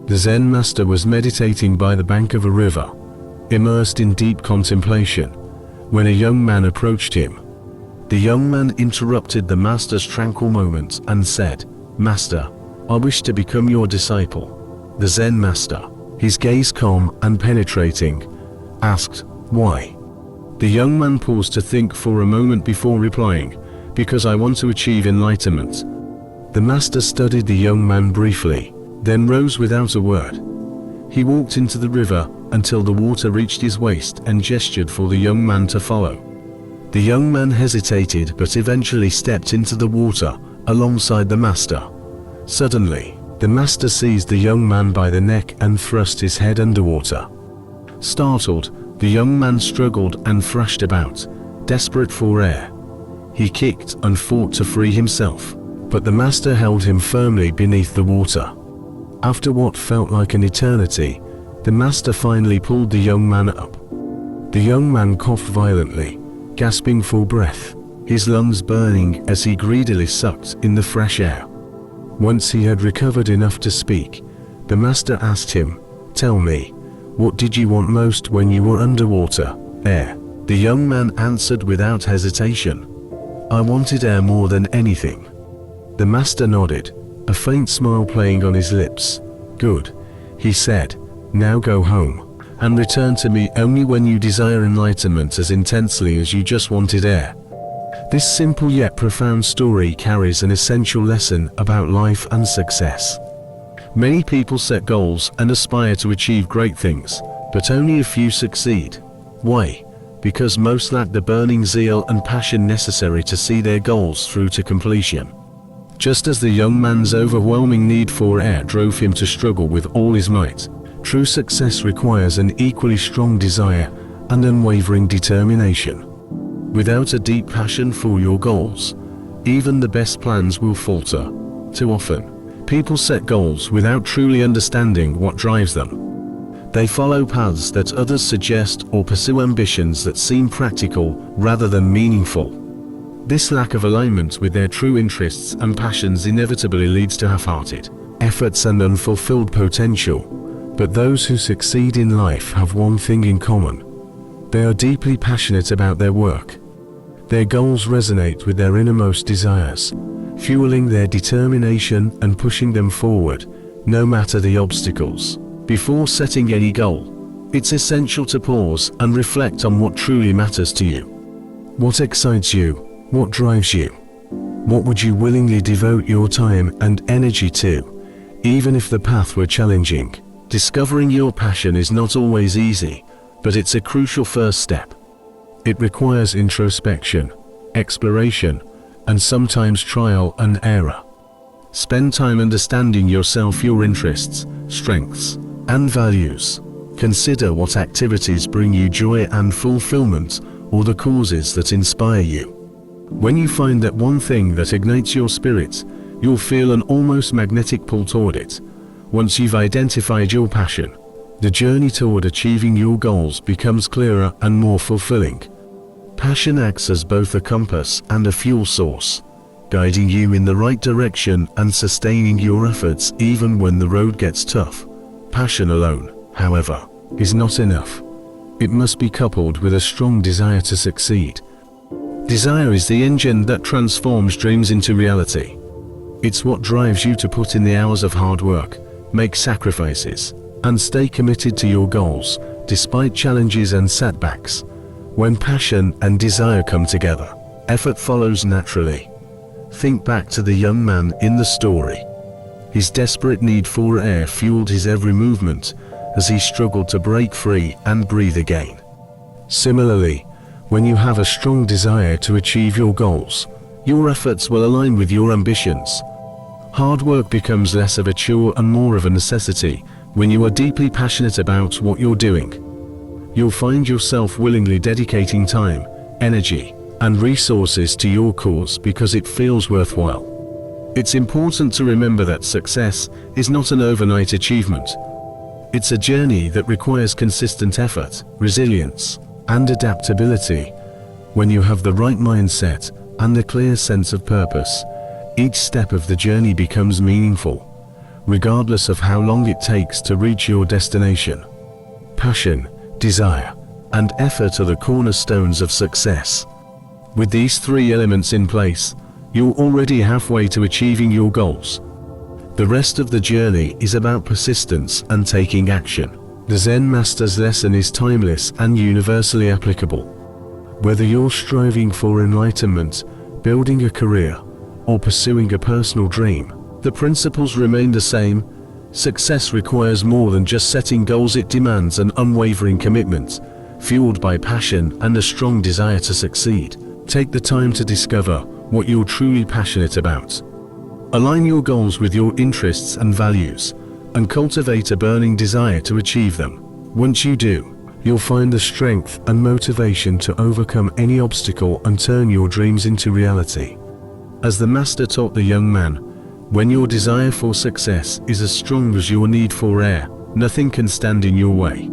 The Zen master was meditating by the bank of a river, immersed in deep contemplation, when a young man approached him. The young man interrupted the master's tranquil moments and said, "Master, I wish to become your disciple." The Zen master, his gaze calm and penetrating, asked, "Why?" The young man paused to think for a moment before replying, "Because I want to achieve enlightenment." The master studied the young man briefly, then rose without a word. He walked into the river until the water reached his waist and gestured for the young man to follow. The young man hesitated but eventually stepped into the water alongside the master. Suddenly, the master seized the young man by the neck and thrust his head underwater. Startled, the young man struggled and thrashed about, desperate for air. He kicked and fought to free himself, but the master held him firmly beneath the water. After what felt like an eternity, the master finally pulled the young man up. The young man coughed violently, gasping for breath, his lungs burning as he greedily sucked in the fresh air. Once he had recovered enough to speak, the master asked him, "Tell me, what did you want most when you were underwater?" "Air," the young man answered without hesitation. "I wanted air more than anything." The master nodded, a faint smile playing on his lips. "Good," he said, "now go home, and return to me only when you desire enlightenment as intensely as you just wanted air." This simple yet profound story carries an essential lesson about life and success. Many people set goals and aspire to achieve great things, but only a few succeed. Why? Because most lack the burning zeal and passion necessary to see their goals through to completion. Just as the young man's overwhelming need for air drove him to struggle with all his might, true success requires an equally strong desire and unwavering determination. Without a deep passion for your goals, even the best plans will falter. Too often, people set goals without truly understanding what drives them. They follow paths that others suggest or pursue ambitions that seem practical rather than meaningful. This lack of alignment with their true interests and passions inevitably leads to half-hearted efforts and unfulfilled potential. But those who succeed in life have one thing in common. They are deeply passionate about their work. Their goals resonate with their innermost desires, fueling their determination and pushing them forward, no matter the obstacles. Before setting any goal, it's essential to pause and reflect on what truly matters to you. What excites you? What drives you? What would you willingly devote your time and energy to, even if the path were challenging? Discovering your passion is not always easy, but it's a crucial first step. It requires introspection, exploration, and sometimes trial and error. Spend time understanding yourself, your interests, strengths, and values. Consider what activities bring you joy and fulfillment, or the causes that inspire you. When you find that one thing that ignites your spirit, you'll feel an almost magnetic pull toward it. Once you've identified your passion, the journey toward achieving your goals becomes clearer and more fulfilling. Passion acts as both a compass and a fuel source, guiding you in the right direction and sustaining your efforts even when the road gets tough. Passion alone, however, is not enough. It must be coupled with a strong desire to succeed. Desire is the engine that transforms dreams into reality. It's what drives you to put in the hours of hard work, make sacrifices, and stay committed to your goals, despite challenges and setbacks. When passion and desire come together, effort follows naturally. Think back to the young man in the story. His desperate need for air fueled his every movement as he struggled to break free and breathe again. Similarly, when you have a strong desire to achieve your goals, your efforts will align with your ambitions. Hard work becomes less of a chore and more of a necessity when you are deeply passionate about what you're doing. You'll find yourself willingly dedicating time, energy, and resources to your cause because it feels worthwhile. It's important to remember that success is not an overnight achievement. It's a journey that requires consistent effort, resilience, and adaptability. When you have the right mindset and a clear sense of purpose, each step of the journey becomes meaningful. regardless of how long it takes to reach your destination. Passion, desire, and effort are the cornerstones of success. With these three elements in place, you're already halfway to achieving your goals. The rest of the journey is about persistence and taking action. The Zen Master's lesson is timeless and universally applicable. Whether you're striving for enlightenment, building a career, or pursuing a personal dream, the principles remain the same. Success requires more than just setting goals. It demands an unwavering commitment, fueled by passion and a strong desire to succeed. Take the time to discover what you're truly passionate about. Align your goals with your interests and values, and cultivate a burning desire to achieve them. Once you do, you'll find the strength and motivation to overcome any obstacle and turn your dreams into reality. As the Master taught the young man, when your desire for success is as strong as your need for air, nothing can stand in your way.